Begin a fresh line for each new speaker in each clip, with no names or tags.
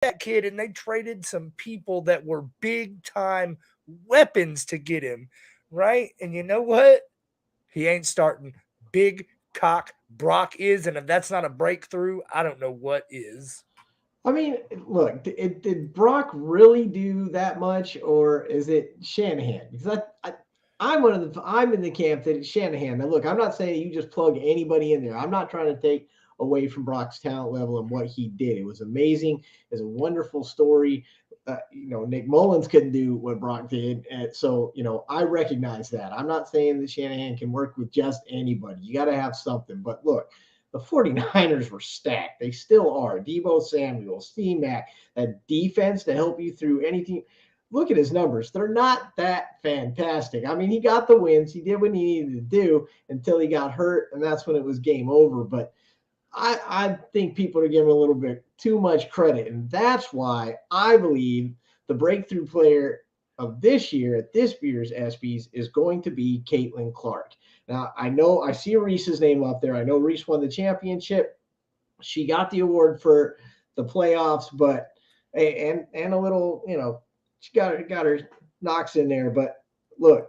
that kid, and they traded some people that were big time weapons to get him, right? And you know what? He ain't starting. Big cock Brock is, and if that's not a breakthrough, I don't know what is.
I mean, look, did Brock really do that much, or is it Shanahan? Because I'm in the camp that it's Shanahan. Now, look, I'm not saying you just plug anybody in there. I'm not trying to take away from Brock's talent level and what he did. It was amazing. It was a wonderful story. Nick Mullins couldn't do what Brock did, and so I recognize that. I'm not saying that Shanahan can work with just anybody. You got to have something. But look, the 49ers were stacked. They still are. Debo Samuel, Steve Mack, that defense to help you through anything. Look at his numbers. They're not that fantastic. I mean, he got the wins. He did what he needed to do until he got hurt, and that's when it was game over. But I think people are giving a little bit too much credit. And that's why I believe the breakthrough player of this year at this year's ESPYs is going to be Caitlin Clark. Now, I see Reese's name up there. I know Reese won the championship. She got the award for the playoffs, but and a little, she got her knocks in there. But look,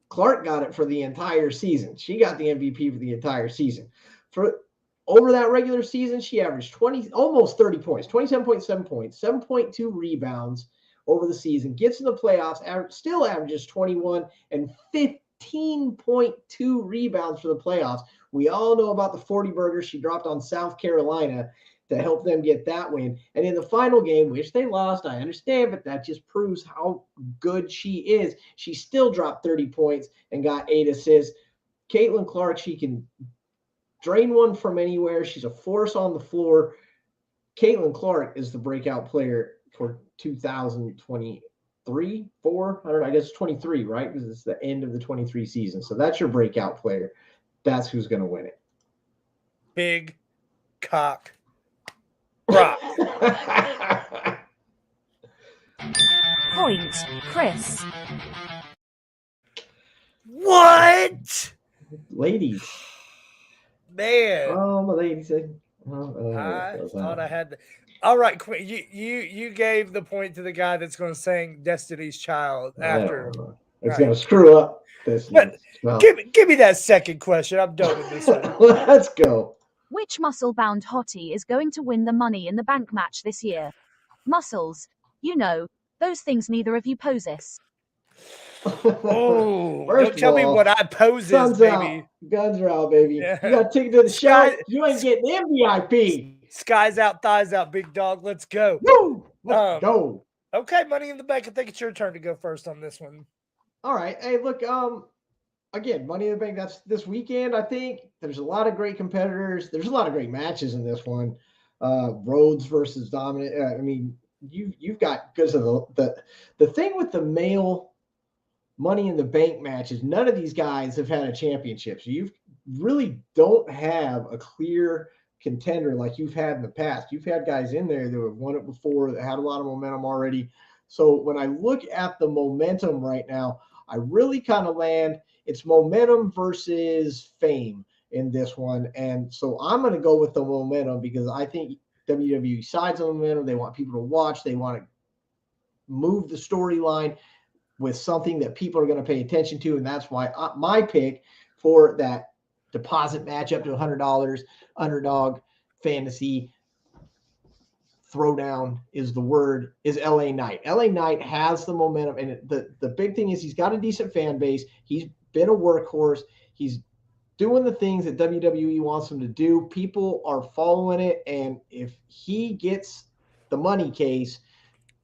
Clark got it for the entire season. She got the MVP for the entire season. For over that regular season, she averaged almost 30 points, 27.7 points, 7.2 rebounds over the season. Gets in the playoffs, still averages 21 and 15.2 rebounds for the playoffs. We all know about the 40 burger she dropped on South Carolina to help them get that win. And in the final game, which they lost, I understand, but that just proves how good she is. She still dropped 30 points and got 8 assists. Caitlin Clark, she can drain one from anywhere. She's a force on the floor. Caitlin Clark is the breakout player for 2023, 4. I don't know. I guess 23, right? Because it's the end of the 23 season. So that's your breakout player. That's who's going to win it.
Big cock Brock.
Point, Chris.
What?
Ladies.
Man.
Oh, my ladies.
I thought I had. All right, you gave the point to the guy that's going to sing Destiny's Child after.
It's going to screw up this.
But give me that second question. I'm done with this one.
Let's go.
Which muscle-bound hottie is going to win the Money in the Bank match this year? Muscles. Those things neither of you possess.
Oh, don't tell me what I possess, baby.
Out. Guns are out, baby. Yeah. You got to take it to the show. You ain't getting MVP.
Skies out, thighs out, big dog. Let's go.
Woo! Let's go.
Okay, Money in the Bank. I think it's your turn to go first on this one.
All right. Hey, look, again, Money in the Bank, that's this weekend, I think. There's a lot of great competitors. There's a lot of great matches in this one. Rhodes versus Dominic. I mean, you've got, because of the thing with the male Money in the Bank matches, none of these guys have had a championship. So you really don't have a clear contender like you've had in the past. You've had guys in there that have won it before, that had a lot of momentum already. So when I look at the momentum right now, I really kind of land, it's momentum versus fame in this one. And so I'm going to go with the momentum because I think WWE sides on the momentum. They want people to watch. They want to move the storyline with something that people are going to pay attention to. And that's why my pick for that deposit match up to $100 underdog fantasy throwdown is LA Knight. LA Knight has the momentum. And the big thing is he's got a decent fan base. He's been a workhorse. He's doing the things that WWE wants him to do. People are following it. And if he gets the money case,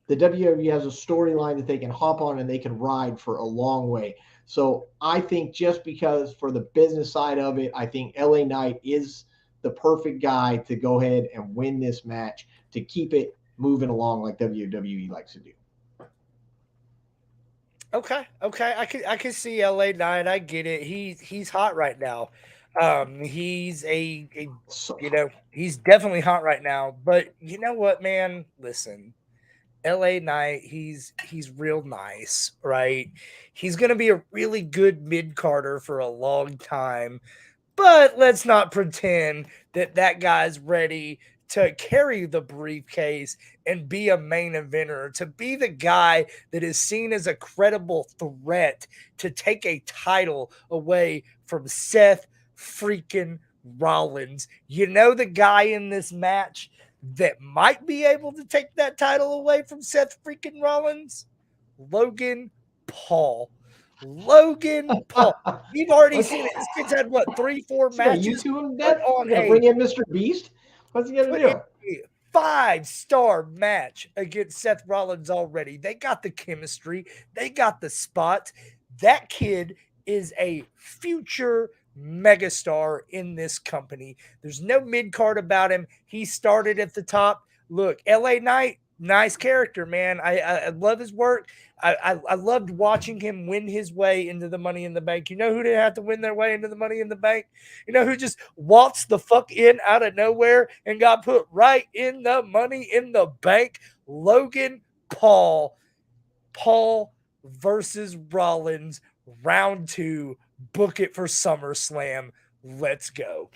the WWE has a storyline that they can hop on and they can ride for a long way. So I think just because for the business side of it, I think LA Knight is the perfect guy to go ahead and win this match to keep it moving along like WWE likes to do.
Okay. I can see LA Knight. I get it. He's hot right now. He's he's definitely hot right now. But you know what, man? Listen. LA Knight, he's real nice, right? He's going to be a really good mid-carder for a long time. But let's not pretend that guy's ready to carry the briefcase and be a main eventer, to be the guy that is seen as a credible threat to take a title away from Seth freaking Rollins. You know, the guy in this match that might be able to take that title away from Seth freaking Rollins? Logan Paul. Logan Paul. We've already seen it. This kid's had what, 3-4 matches?
You him
Put
death?
on
You gonna bring in Mr. Beast? What's he gonna do?
5-star match against Seth Rollins already. They got the chemistry. They got the spot. That kid is a future megastar in this company. There's no mid card about him. He started at the top. Look, LA Knight, nice character, man. I love his work. I loved watching him win his way into the Money in the Bank. You know who didn't have to win their way into the Money in the Bank? You know who just waltzed the fuck in out of nowhere and got put right in the Money in the Bank? Logan Paul. Paul versus Rollins, round 2. Book it for SummerSlam. Let's go.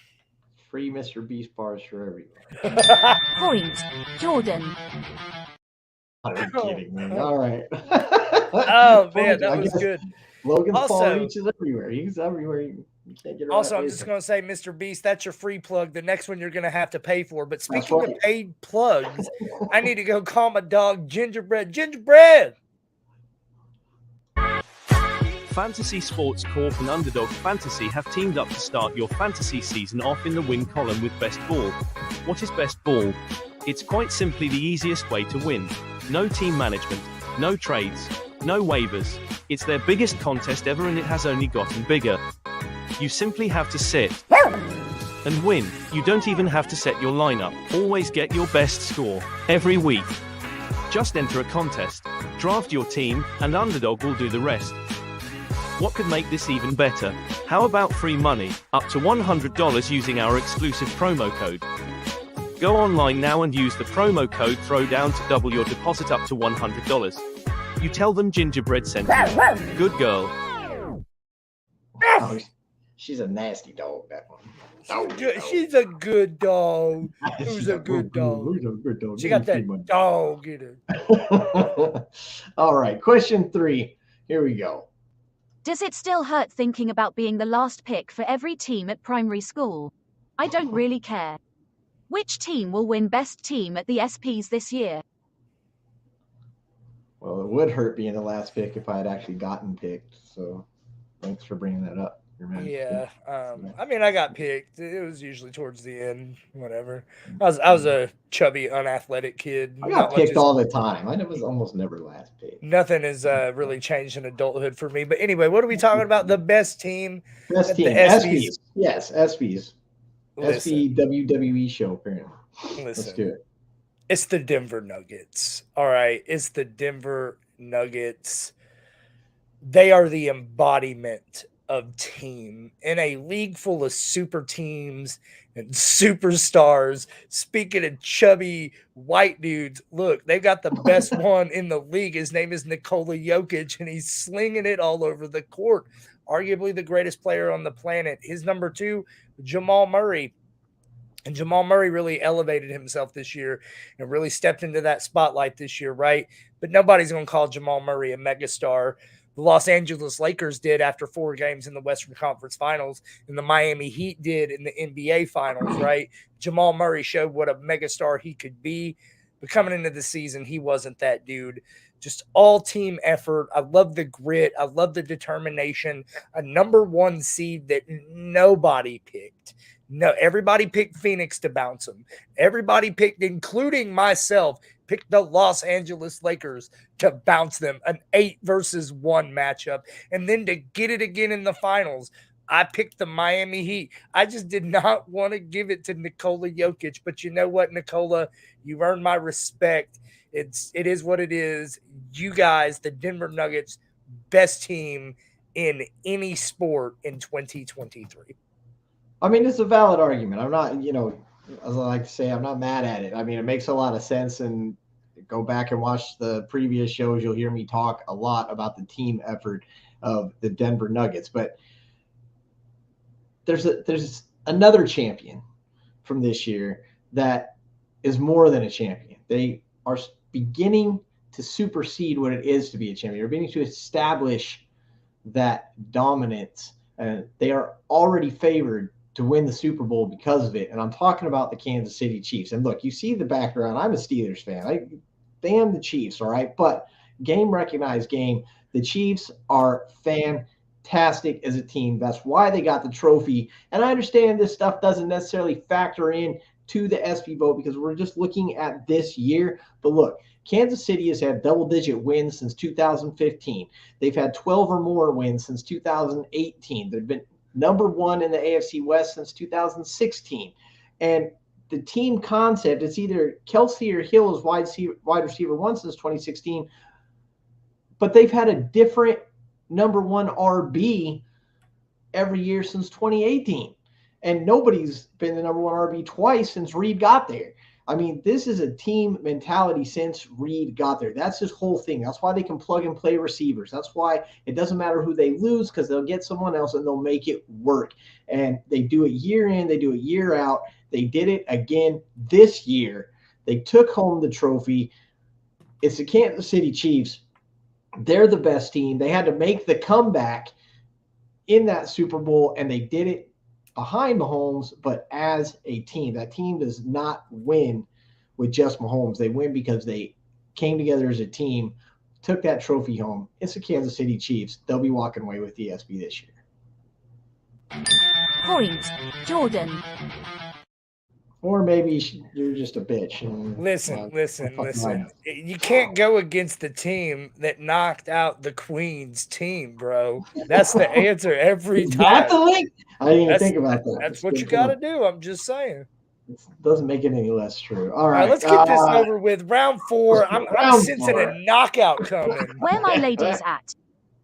Free Mr. Beast bars for everyone.
Point, Jordan.
Are you kidding me? All right.
Oh, man, that was good.
Logan Paul reaches everywhere. He's everywhere. You can't get around.
Also, I'm just going to say, Mr. Beast, that's your free plug. The next one you're going to have to pay for. But speaking of paid plugs, I need to go call my dog Gingerbread. Gingerbread!
Fantasy Sports Corp and Underdog Fantasy have teamed up to start your fantasy season off in the win column with Best Ball. What is Best Ball? It's quite simply the easiest way to win. No team management, no trades, no waivers. It's their biggest contest ever and it has only gotten bigger. You simply have to sit and win. You don't even have to set your lineup. Always get your best score every week. Just enter a contest, draft your team, and Underdog will do the rest. What could make this even better? How about free money, up to $100 using our exclusive promo code? Go online now and use the promo code THROWDOWN to double your deposit up to $100. You tell them Gingerbread sent you. Good girl.
Oh, she's a nasty dog, that one.
She's a good dog. Who's a good dog? She got that dog in her.
All right, question 3. Here we go.
Does it still hurt thinking about being the last pick for every team at primary school? I don't really care. Which team will win best team at the SPs this year?
Well, it would hurt being the last pick if I had actually gotten picked. So thanks for bringing that up.
Yeah. I mean, I got picked. It was usually towards the end, whatever. I was a chubby, unathletic kid.
I got picked all the time. I was almost never last picked.
Nothing has really changed in adulthood for me. But anyway, what are we talking about? The best team?
Best team. SPs. Yes, SPs. SP WWE show, apparently. Let's do it.
It's the Denver Nuggets. All right. It's the Denver Nuggets. They are the embodiment of team in a league full of super teams and superstars. Speaking of chubby white dudes, look, they've got the best one in the league. His name is Nikola Jokic, and he's slinging it all over the court. Arguably the greatest player on the planet. His number 2, Jamal Murray. And Jamal Murray really elevated himself this year and really stepped into that spotlight this year, right? But nobody's going to call Jamal Murray a megastar. The Los Angeles Lakers did after 4 games in the Western Conference Finals, and the Miami Heat did in the NBA Finals, right? Jamal Murray showed what a megastar he could be, but coming into the season, he wasn't that dude. Just all team effort. I love the grit. I love the determination. A number 1 seed that nobody picked. No, everybody picked Phoenix to bounce them. Everybody picked, including myself, picked the Los Angeles Lakers to bounce them, an 8-versus-1 matchup. And then to get it again in the finals, I picked the Miami Heat. I just did not want to give it to Nikola Jokic. But you know what, Nikola? You've earned my respect. It is what it is. You guys, the Denver Nuggets, best team in any sport in 2023.
I mean, it's a valid argument. I'm not, as I like to say, I'm not mad at it. I mean, it makes a lot of sense. And go back and watch the previous shows. You'll hear me talk a lot about the team effort of the Denver Nuggets. But there's another champion from this year that is more than a champion. They are beginning to supersede what it is to be a champion. They're beginning to establish that dominance, and they are already favored to win the Super Bowl because of it. And I'm talking about the Kansas City Chiefs. And look, you see the background. I'm a Steelers fan. I damn the Chiefs, all right? But game recognized game. The Chiefs are fantastic as a team. That's why they got the trophy. And I understand this stuff doesn't necessarily factor in to the SP vote because we're just looking at this year. But look, Kansas City has had double-digit wins since 2015. They've had 12 or more wins since 2018. They've been number one in the AFC West since 2016. And the team concept, it's either Kelsey or Hill as wide receiver one since 2016, but they've had a different number one RB every year since 2018. And nobody's been the number one RB twice since Reed got there. I mean, this is a team mentality since Reed got there. That's his whole thing. That's why they can plug and play receivers. That's why it doesn't matter who they lose because they'll get someone else and they'll make it work. And they do it year in, they do it year out. They did it again this year. They took home the trophy. It's the Kansas City Chiefs. They're the best team. They had to make the comeback in that Super Bowl, and they did it behind Mahomes, but as a team. That team does not win with just Mahomes. They win because they came together as a team, took that trophy home. It's the Kansas City Chiefs. They'll be walking away with the SB this year.
Point, Jordan.
Or maybe you're just a bitch.
Listen. You can't go against the team that knocked out the Queen's team, bro. That's the answer every time.
That's the link. I didn't even think about that.
That's what you got to do. I'm just saying.
It doesn't make it any less true. All
All
right,
right, let's get this over with. Round 4. I'm sensing a knockout coming.
Where my ladies at?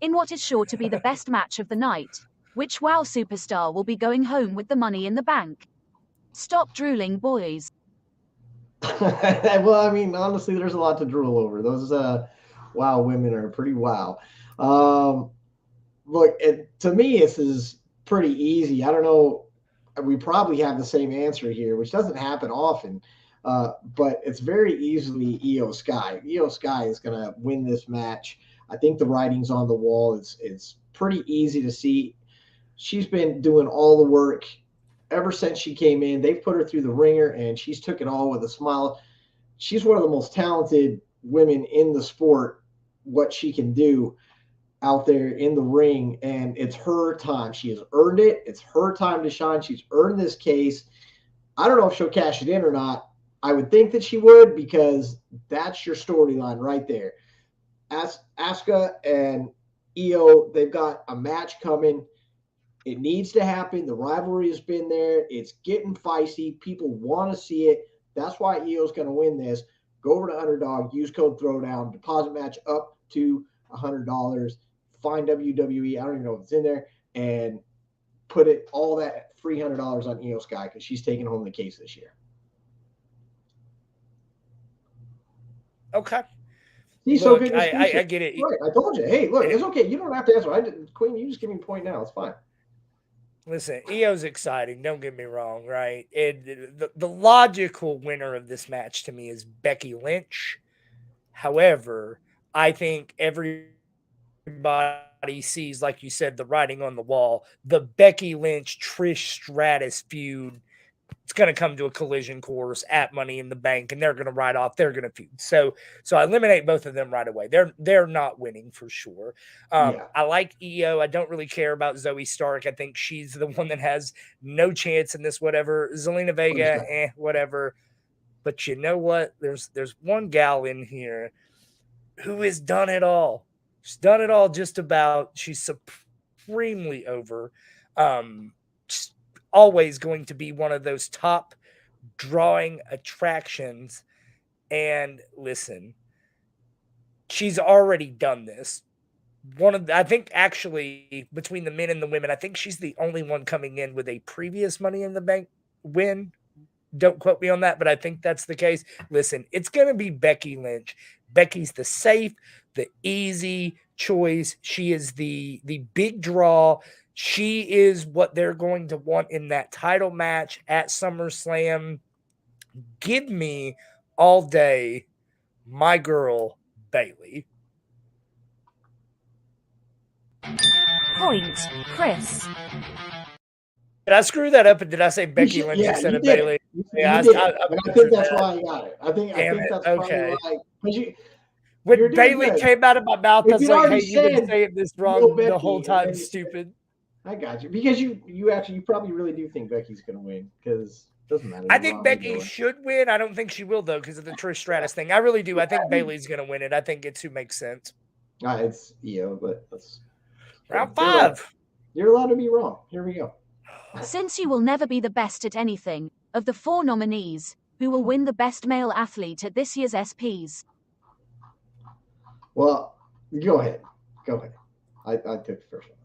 In what is sure to be the best match of the night, which WoW superstar will be going home with the money in the bank? Stop drooling, boys.
Well, I mean, honestly, there's a lot to drool over. Those WoW women are pretty wow. Look, to me, this is pretty easy. I don't know. We probably have the same answer here, which doesn't happen often, but it's very easily Io Sky. Io Sky is going to win this match. I think the writing's on the wall. It's pretty easy to see. She's been doing all the work ever since she came in. They've put her through the ringer, and she's took it all with a smile. She's one of the most talented women in the sport, what she can do out there in the ring, and it's her time. She has earned it. It's her time to shine. She's earned this case. I don't know if she'll cash it in or not. I would think that she would because that's your storyline right there. Asuka and Io, they've got a match coming. It needs to happen. The rivalry has been there. It's getting feisty. People want to see it. That's why Io's going to win this. Go over to Underdog, use code Throwdown, deposit match up to $100. Find WWE. I don't even know if it's in there, and put it all that free $100 on Io Sky because she's taking home the case this year.
Okay.
See,
Look,
so
I get it.
Right, I told you. Hey, look, it's okay. You don't have to answer. Queen, you just give me a point now. It's fine.
Listen, Io's exciting. Don't get me wrong, right? The logical winner of this match to me is Becky Lynch. However, I think everybody sees, like you said, the writing on the wall. The Becky Lynch Trish Stratus feud. It's going to come to a collision course at Money in the Bank, and they're going to ride off. They're going to feud. So I eliminate both of them right away. They're not winning for sure. I like Io. I don't really care about Zoe Stark. I think she's the one that has no chance in this. Whatever. Zelina Vega, whatever. But you know what? There's one gal in here who has done it all. She's done it all just about. She's supremely over. Always going to be one of those top drawing attractions. And listen, she's already done this. I think actually between the men and the women, I think she's the only one coming in with a previous Money in the Bank win. Don't quote me on that, but I think that's the case. Listen, it's going to be Becky Lynch. Becky's the safe, the easy choice. She is the big draw. She is what they're going to want in that title match at SummerSlam. Give me all day my girl, Bailey.
Point, Chris.
Did I screw that up? And did I say Becky Lynch instead of Bailey?
Yeah, you did. I think that's why I got it. I think that's
okay.
probably why.
When Bailey came out of my mouth, I was like, "Hey, you've been saying this wrong the whole time, stupid."
I got you because you probably really do think Becky's going to win because it doesn't matter.
I think Becky should win. I don't think she will though because of the Trish Stratus thing. I really do. I think Bailey's going to win it. I think it's who makes sense.
It's but that's
round 5.
You're allowed to be wrong. Here we go.
Since you will never be the best at anything, of the 4 nominees, who will win the best male athlete at this year's SPs?
Well, go ahead. I took the first one.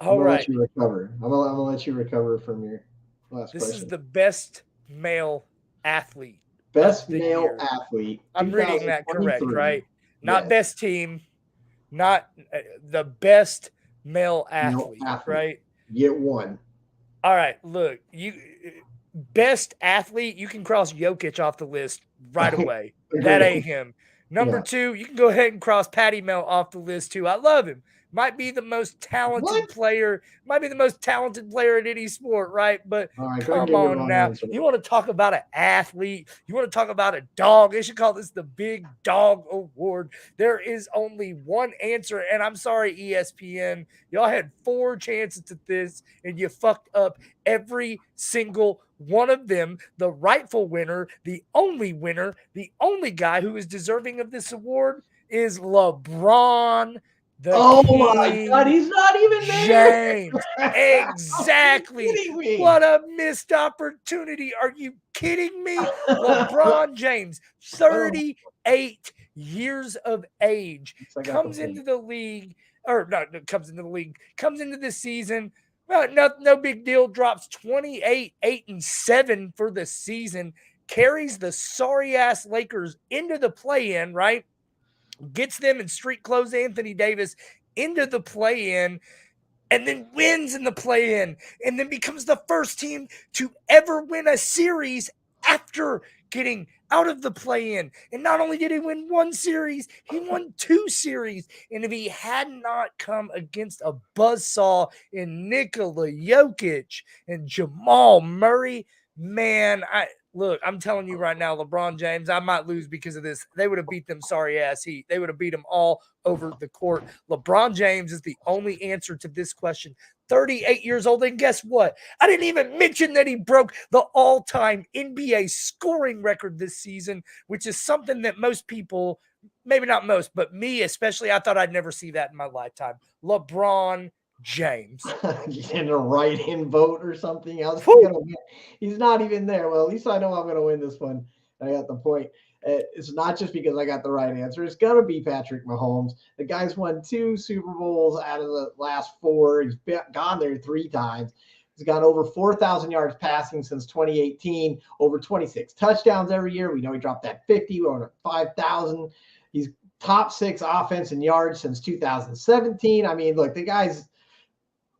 All right.
Let you recover. I'm gonna let you recover from your last question.
This is the best male athlete.
Best male athlete.
I'm reading that correct, right? Not best team, not the best male athlete, right?
Get one.
All right, look, best athlete, you can cross Jokic off the list right away. That ain't him. Number 2, you can go ahead and cross Patty Mel off the list too. I love him. Might be the most talented player. Might be the most talented player in any sport, right? But come on now. You want to talk about an athlete? You want to talk about a dog? They should call this the Big Dog Award. There is only one answer, and I'm sorry, ESPN. Y'all had 4 chances at this, and you fucked up every single one of them. The rightful winner, the only guy who is deserving of this award is LeBron.
My God, he's not even there.
James. Exactly. What a missed opportunity. Are you kidding me? LeBron James, 38 years of age, comes into this season. Well, no big deal. Drops 28, 8, and 7 for the season. Carries the sorry-ass Lakers into the play-in, right? Gets them in street clothes Anthony Davis into the play-in, and then wins in the play-in, and then becomes the first team to ever win a series after getting out of the play-in. And not only did he win 1 series, he won 2 series. And if he had not come against a buzzsaw in Nikola Jokic and Jamal Murray, man, Look, I'm telling you right now, LeBron James, I might lose because of this. They would have beat them sorry-ass Heat. They would have beat them all over the court. LeBron James is the only answer to this question. 38 years old, and guess what? I didn't even mention that he broke the all-time NBA scoring record this season, which is something that most people, maybe not most, but me especially, I thought I'd never see that in my lifetime. LeBron James.
In a write-in vote or something else. He's not even there. Well, at least I know I'm going to win this one. I got the point. It's not just because I got the right answer. It's going to be Patrick Mahomes. The guy's won 2 Super Bowls out of the last 4. He's gone there 3 times. He's got over 4,000 yards passing since 2018, over 26 touchdowns every year. We know he dropped that 50, over 5,000. He's top 6 offense in yards since 2017. I mean, look, the guy's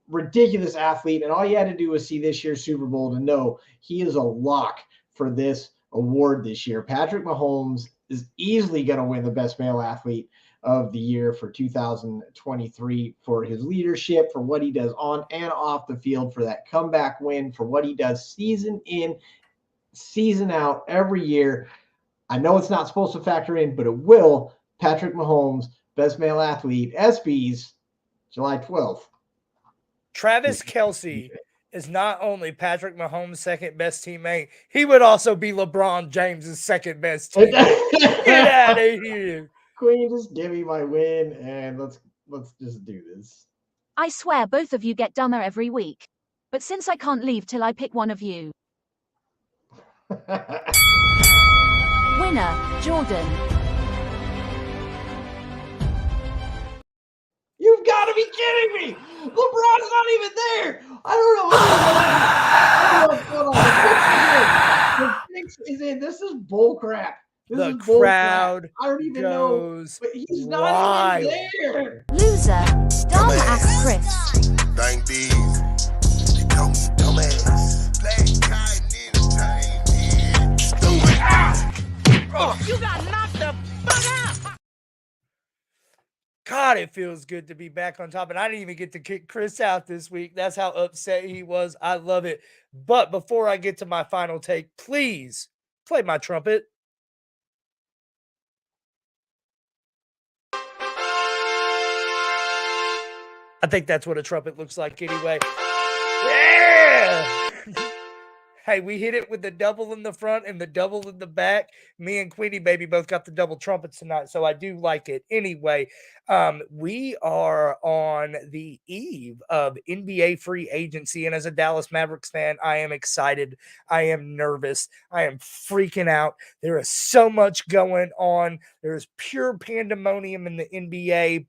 ridiculous athlete, and all you had to do was see this year's Super Bowl to know he is a lock for this award this year. Patrick Mahomes is easily going to win the best male athlete of the year for 2023 for his leadership, for what he does on and off the field, for that comeback win, for what he does season in, season out every year. I know it's not supposed to factor in, but it will. Patrick Mahomes, best male athlete, ESPYs, July 12th.
Travis Kelce is not only Patrick Mahomes' second best teammate, he would also be LeBron James' second best teammate. Get out of here.
Queen, just give me my win and let's just do this.
I swear both of you get dumber every week. But since I can't leave till I pick one of you. Winner, Jordan.
You've got to be kidding me! LeBron's not even there! I don't know what's going on. The fix is in. This is bull crap.
The crowd
I don't even know. But he's not
wild.
even there.
Loser, dumbass Chris.
Thank these. They call me dumbass. Play kind in You got knocked the fuck out.
God, it feels good to be back on top. And I didn't even get to kick Chris out this week. That's how upset he was. I love it. But before I get to my final take, please play my trumpet. I think that's what a trumpet looks like anyway. Yeah! Hey, we hit it with the double in the front and the double in the back. Me and Queenie Baby both got the double trumpets tonight, so I do like it. Anyway, we are on the eve of NBA free agency, and as a Dallas Mavericks fan, I am excited. I am nervous. I am freaking out. There is so much going on. There is pure pandemonium in the NBA.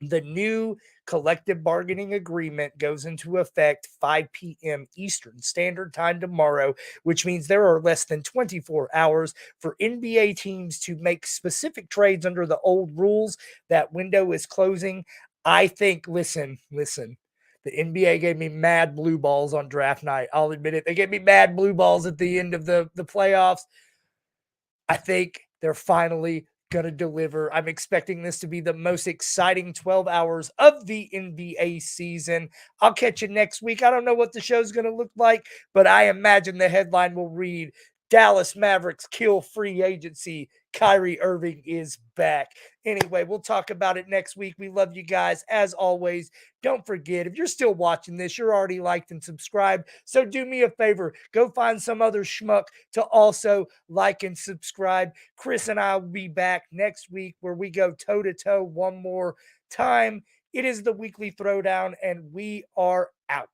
The new collective bargaining agreement goes into effect 5 p.m. Eastern Standard Time tomorrow, which means there are less than 24 hours for NBA teams to make specific trades under the old rules. That window is closing. I think, listen, the NBA gave me mad blue balls on draft night. I'll admit it. They gave me mad blue balls at the end of the playoffs. I think they're finally going to deliver. I'm expecting this to be the most exciting 12 hours of the NBA season. I'll catch you next week. I don't know what the show's going to look like, but I imagine the headline will read, Dallas Mavericks kill free agency. Kyrie Irving is back. Anyway, we'll talk about it next week. We love you guys. As always, don't forget, if you're still watching this, you're already liked and subscribed. So do me a favor, go find some other schmuck to also like and subscribe. Chris and I will be back next week where we go toe-to-toe one more time. It is the Weekly Throwdown, and we are out.